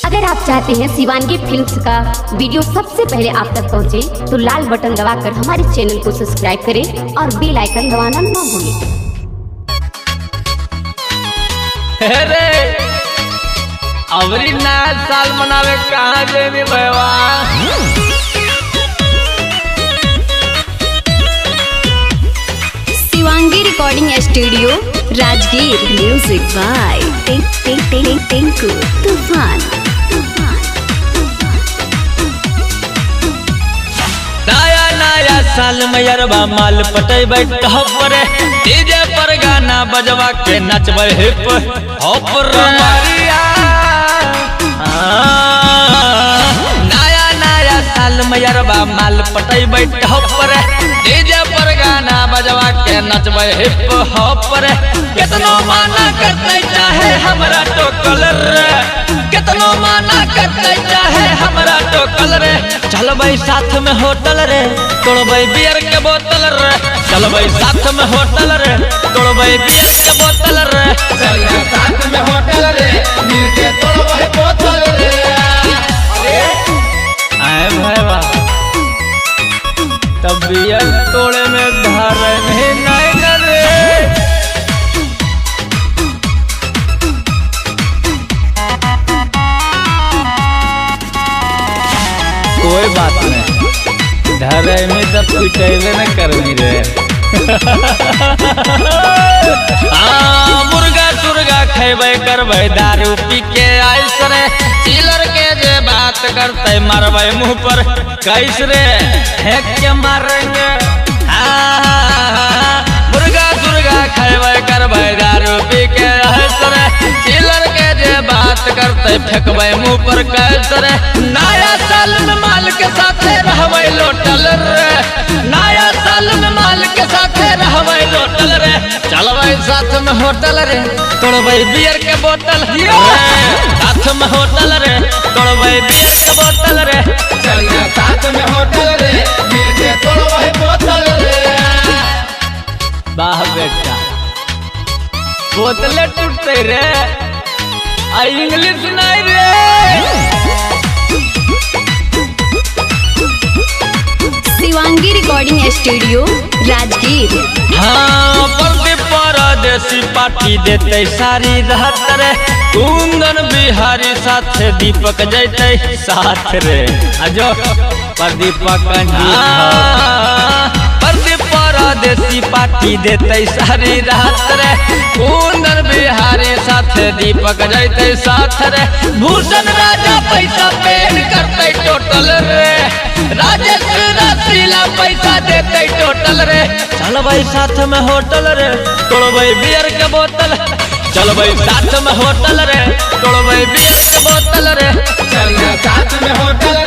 अगर आप चाहते हैं शिवानगी फिल्म्स का वीडियो सबसे पहले आप तक पहुंचे, तो लाल बटन दबाकर हमारे चैनल को सब्सक्राइब करें और बेल आइकन दबाना न भूलें। अबरी नया साल मनावे कहाँ जेबी भैया? Shivangi recording studio Rajgir. Music by Tinku Toofan. नया नया साल में यरबा माल पटेबे टॉप रे, डीजे पर गाना बजवा के नचबे हिप हॉप मारिया। नया नया साल में यरबा माल पटेबे टॉप रे, डीजे पर गाना बजवा के नचबे हिप हॉप रे। कितनो माना करते चाहे हमरा टोकल रे, कितनो माना करते चाहे हमरा टोकल रे। चलबै साथ में होटल रे, तोड़बै बियर के बोतल रे। चलबै साथ में होटल रे, तोड़बै बियर के बोतल रे। चलिए साथ में होटल रे, मिलके तोड़बै बोतल रे। आए भैया तब बियर तोड़े में धार नहीं न रे। कोई बात नहीं, धरे में तब पिटेबे न करनी रे। मुर्गा सुर्गा खेबे करबे दारू पी के आइस रे। चिलर के जे बात करते मारबे मुंह पर कैस रे, फेंक के मारेंगे। मुर्गा सुर्गा खेबे करबे दारू पी के आइस रे। चिलर के जे बात करते फेंकबे मुंह पर कैस रे। नया साल में माल के साथे रहबे लोटल रे, नया साल में माल के साथे रहबे लोटल रे। चलबै साथ में होटल रे, तोड़बै बियर के बोतल रे। साथ में होटल रे, तोड़बै बियर के बोतल रे। चलिए साथ में होटल रे, मिलके तोड़बै बोतल रे। वाह बेटा, बोतले टूटते रे, आ इंग्लिश नहीं रे। Shivangi recording studio Rajgir. हाँ प्रदीप परदेसी पार्टी देते सारी रात रे। कुंदन बिहारी साथ दीपक जैते साथ रे। अजो प्रदीप प्रदीप परदेसी पार्टी देते सारी रात रे। कुंदन बिहारी साथ दीपक जैते साथ रे। भूषण राजा पैसा पेड करते टोटल रे। राजेश रसीला पैसा देते टोटल रे। चलबै साथ में होटल रे, तोड़बै बियर के बोतल। चलबै साथ में होटल रे, तोड़बै बियर के बोतल रे। चलिए साथ में होटल